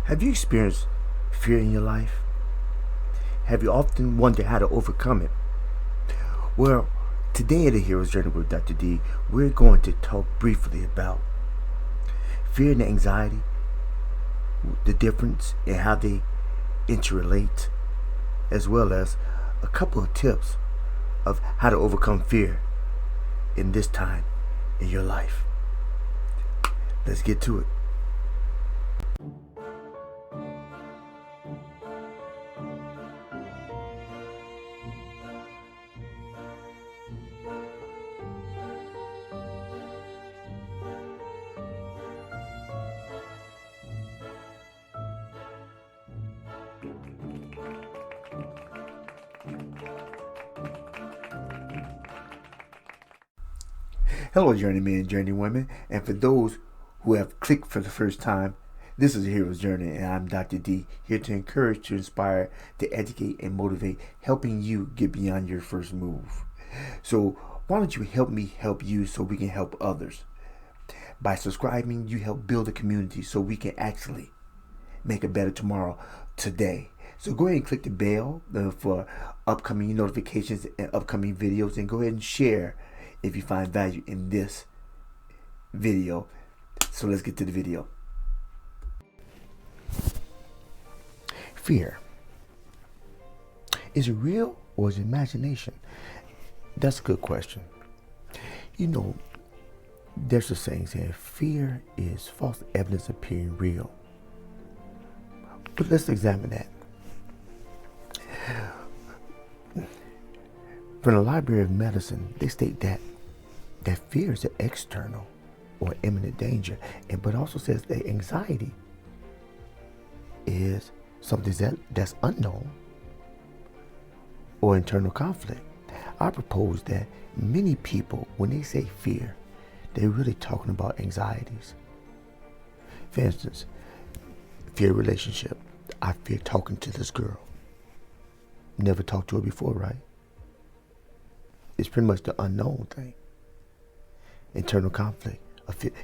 Have you experienced fear in your life? Have you often wondered how to overcome it? Well, today at the Hero's Journey with Dr. D, we're going to talk briefly about fear and anxiety, the difference in how they interrelate, as well as a couple of tips of how to overcome fear in this time in your life. Let's get to it. Hello, journeymen and journeywomen, and for those who have clicked for the first time, this is a Hero's Journey, and I'm Dr. D, here to encourage, to inspire, to educate, and motivate, helping you get beyond your first move. So, why don't you help me help you so we can help others? By subscribing, you help build a community so we can actually make a better tomorrow today. So go ahead and click the bell for upcoming notifications and upcoming videos, and go ahead and share if you find value in this video. So let's get to the video. Fear. Is it real or is it imagination? That's a good question. You know, there's a saying saying fear is false evidence appearing real. But let's examine that. From the Library of Medicine, they state that fear is an external or imminent danger, but also says that anxiety is something that's unknown or internal conflict. I propose that many people, when they say fear, they're really talking about anxieties. For instance, fear relationship. I fear talking to this girl. Never talked to her before, right? It's pretty much the unknown thing. Internal conflict,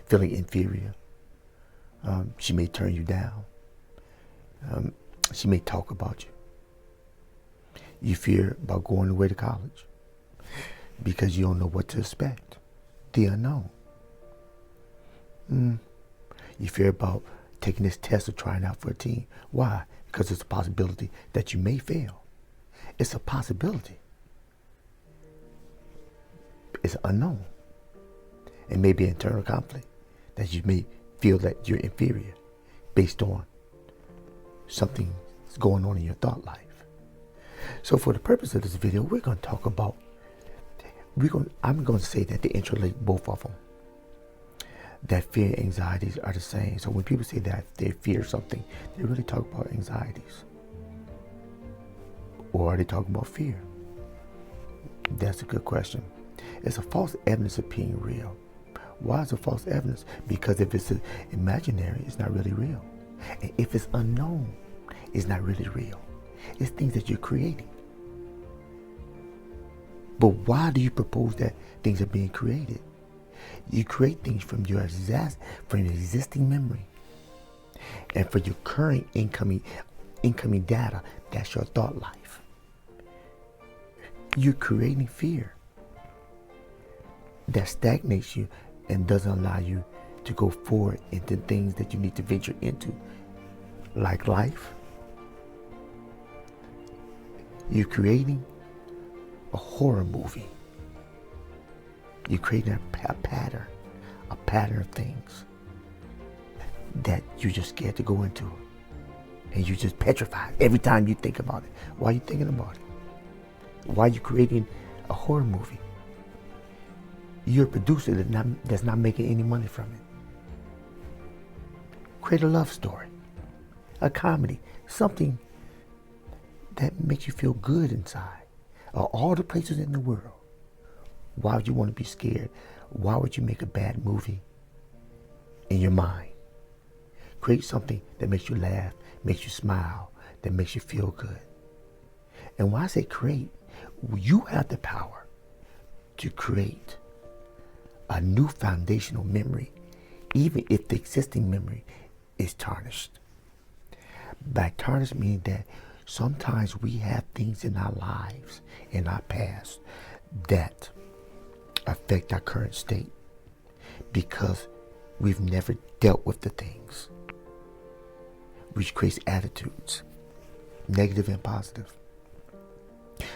feeling inferior. She may turn you down. She may talk about you. You fear about going away to college because you don't know what to expect. The unknown. You fear about taking this test or trying out for a team. Why? Because it's a possibility that you may fail. It's a possibility. It's unknown. It may be internal conflict that you may feel that you're inferior based on something that's going on in your thought life. So for the purpose of this video, we're going to talk about, I'm going to say that they interrelate both of them. That fear and anxieties are the same. So when people say that they fear something, they really talk about anxieties. Or are they talking about fear? That's a good question. It's a false evidence appearing real. Why is it false evidence? Because if it's imaginary, it's not really real. And if it's unknown, it's not really real. It's things that you're creating. But why do you propose that things are being created? You create things from your existing memory. And for your current incoming data, that's your thought life. You're creating fear that stagnates you and doesn't allow you to go forward into things that you need to venture into, like life. You're creating a horror movie. You're creating a pattern of things that you're just scared to go into. And you're just petrified every time you think about it. Why are you thinking about it? Why are you creating a horror movie? You're a producer that's not making any money from it. Create a love story, a comedy, something that makes you feel good inside. Of all the places in the world, why would you want to be scared? Why would you make a bad movie in your mind? Create something that makes you laugh, makes you smile, that makes you feel good. And when I say create, you have the power to create a new foundational memory, even if the existing memory is tarnished. Bacterial means that sometimes we have things in our lives, in our past, that affect our current state because we've never dealt with the things, which creates attitudes, negative and positive.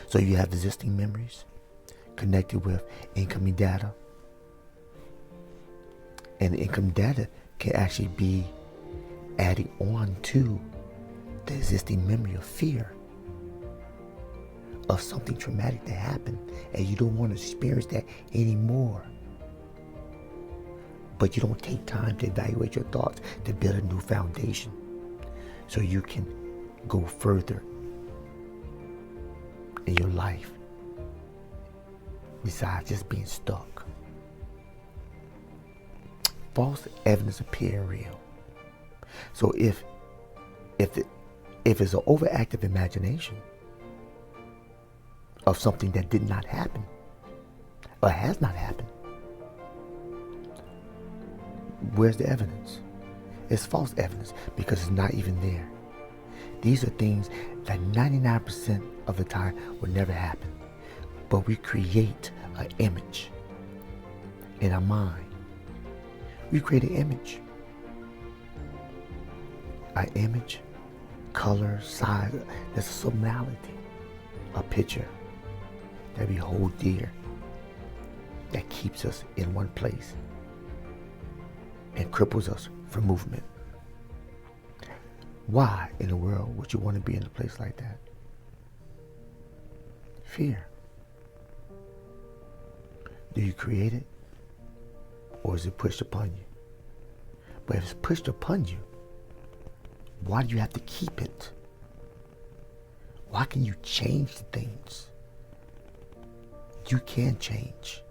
So you have existing memories connected with incoming data. And incoming data can actually be added on to the existing memory of fear of something traumatic that happened and you don't want to experience that anymore. But you don't take time to evaluate your thoughts to build a new foundation so you can go further in your life besides just being stuck. False evidence appear real. So if it's an overactive imagination of something that did not happen or has not happened, where's the evidence? It's false evidence because it's not even there. These are things that 99% of the time will never happen. But we create an image in our mind. We create an image. An image, color, size, there's a sublimity, a picture that we hold dear that keeps us in one place and cripples us from movement. Why in the world would you want to be in a place like that? Fear. Do you create it or is it pushed upon you? But if it's pushed upon you, why do you have to keep it? Why can you change things? You can change.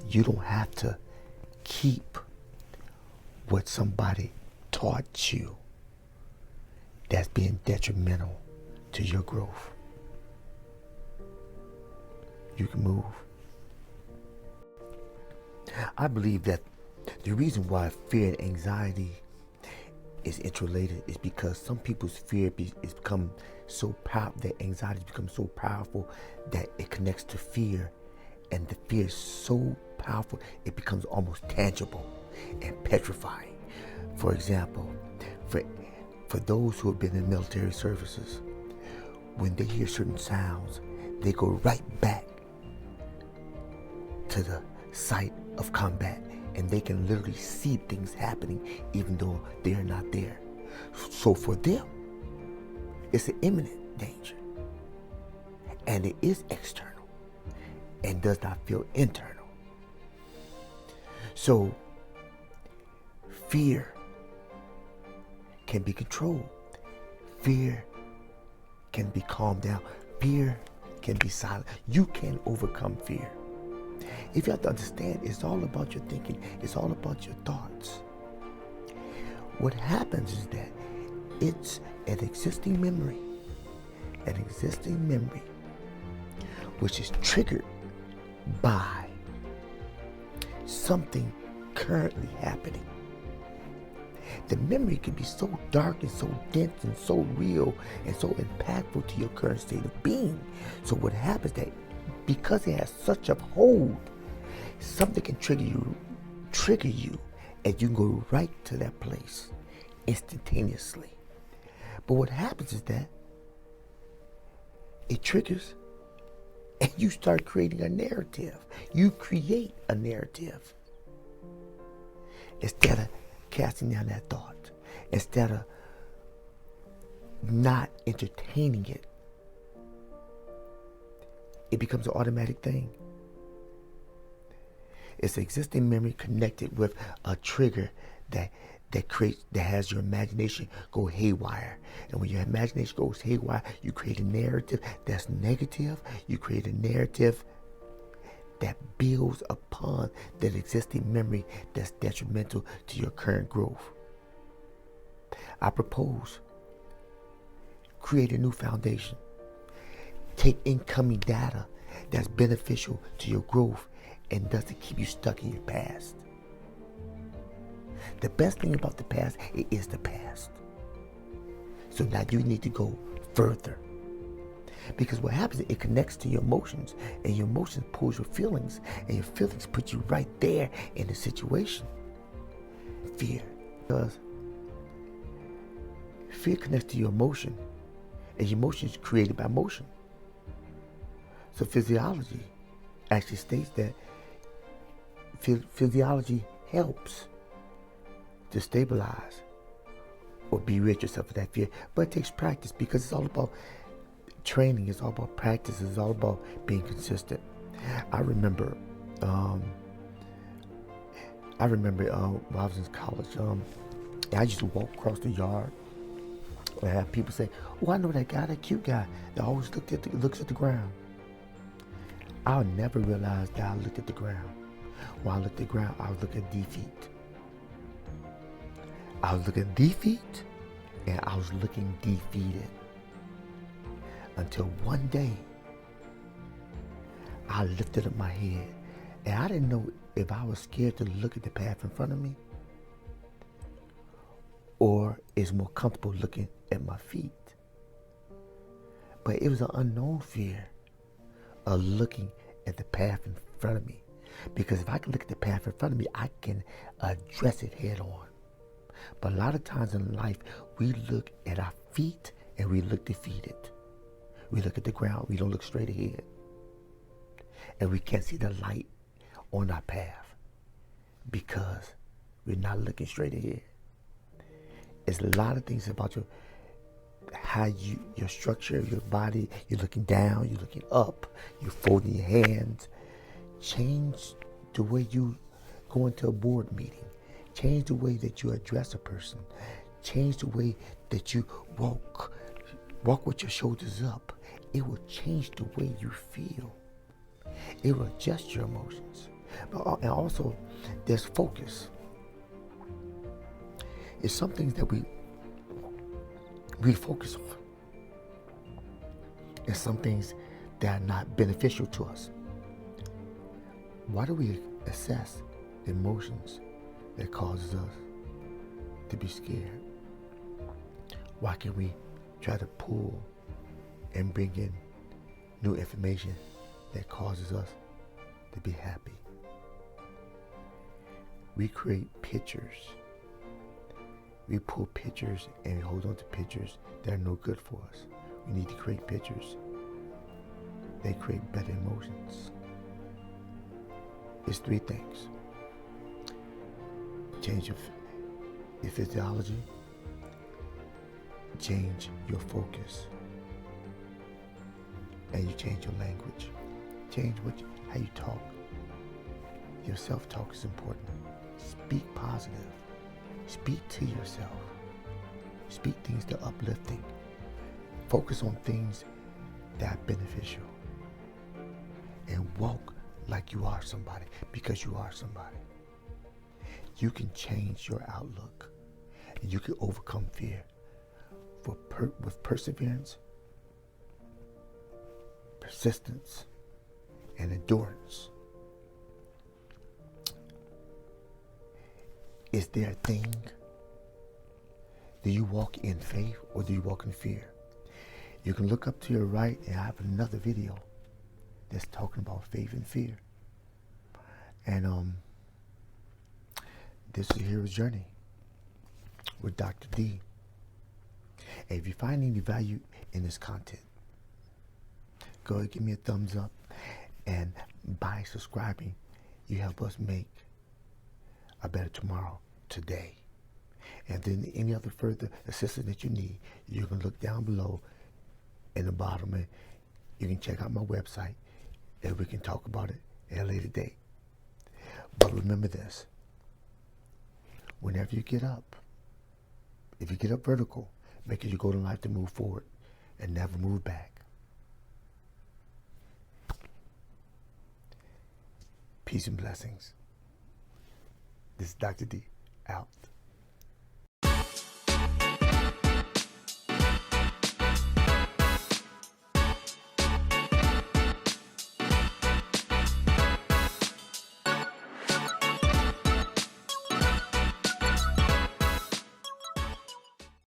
You don't have to keep what somebody taught you that's being detrimental to your growth. You can move. I believe that the reason why fear and anxiety is interrelated is because some people's fear is become so powerful, that anxiety becomes so powerful that it connects to fear, and the fear is so powerful it becomes almost tangible and petrifying. For example, for those who have been in military services, when they hear certain sounds, they go right back to the site of combat, and they can literally see things happening even though they're not there. So for them, it's an imminent danger, and it is external and does not feel internal. So fear can be controlled. Fear can be calmed down. Fear can be silent. You can overcome fear. If you have to understand, it's all about your thinking. It's all about your thoughts. What happens is that it's an existing memory which is triggered by something currently happening. The memory can be so dark and so dense and so real and so impactful to your current state of being. So what happens that because it has such a hold, something can trigger you, and you can go right to that place instantaneously. But what happens is that it triggers and you start creating a narrative. You create a narrative instead of casting down that thought, instead of not entertaining it. It becomes an automatic thing. It's an existing memory connected with a trigger that has your imagination go haywire. And when your imagination goes haywire, you create a narrative that's negative. You create a narrative that builds upon that existing memory that's detrimental to your current growth. I propose, create a new foundation. Take incoming data that's beneficial to your growth and doesn't keep you stuck in your past. The best thing about the past, it is the past. So now you need to go further. Because what happens is it connects to your emotions, and your emotions pulls your feelings, and your feelings put you right there in the situation. Fear. Because fear connects to your emotion, and your emotion is created by motion. So physiology actually states that physiology helps to stabilize or be rid yourself of that fear. But it takes practice, because it's all about training, it's all about practice, it's all about being consistent. I remember when I was in college, I used to walk across the yard and have people say, "Oh, I know that guy, that cute guy that always looks at the ground." I'll never realize that I looked at the ground. When I looked at the ground, I was looking at defeat. I was looking at defeat, and I was looking defeated. Until one day, I lifted up my head, and I didn't know if I was scared to look at the path in front of me, or is more comfortable looking at my feet. But it was an unknown fear of looking at the path in front of me. Because if I can look at the path in front of me, I can address it head on. But a lot of times in life, we look at our feet and we look defeated. We look at the ground, we don't look straight ahead. And we can't see the light on our path because we're not looking straight ahead. It's a lot of things about your structure of your body. You're looking down, you're looking up, you're folding your hands. Change the way you go into a board meeting. Change the way that you address a person. Change the way that you walk. Walk with your shoulders up. It will change the way you feel. It will adjust your emotions. And also, there's focus. It's some things that we focus on. And some things that are not beneficial to us. Why do we assess the emotions that causes us to be scared? Why can't we try to pull and bring in new information that causes us to be happy? We create pictures. We pull pictures and we hold on to pictures that are no good for us. We need to create pictures. They create better emotions. It's three things. Change your physiology, change your focus, and you change your language. Change how you talk. Your self-talk is important. Speak positive. Speak to yourself. Speak things that are uplifting. Focus on things that are beneficial. And walk like you are somebody, because you are somebody. You can change your outlook, and you can overcome fear with perseverance, persistence, and endurance. Is there a thing? Do you walk in faith or do you walk in fear? You can look up to your right and I have another video that's talking about faith and fear. And this is a hero's journey with Dr. D. And if you find any value in this content, go ahead, give me a thumbs up. And by subscribing, you help us make a better tomorrow today. And then any other further assistance that you need, you can look down below in the bottom, and you can check out my website and we can talk about it at a later date. But remember this: whenever you get up, if you get up vertical, make sure you go to life to move forward and never move back. Peace and blessings. This is Dr. D, out.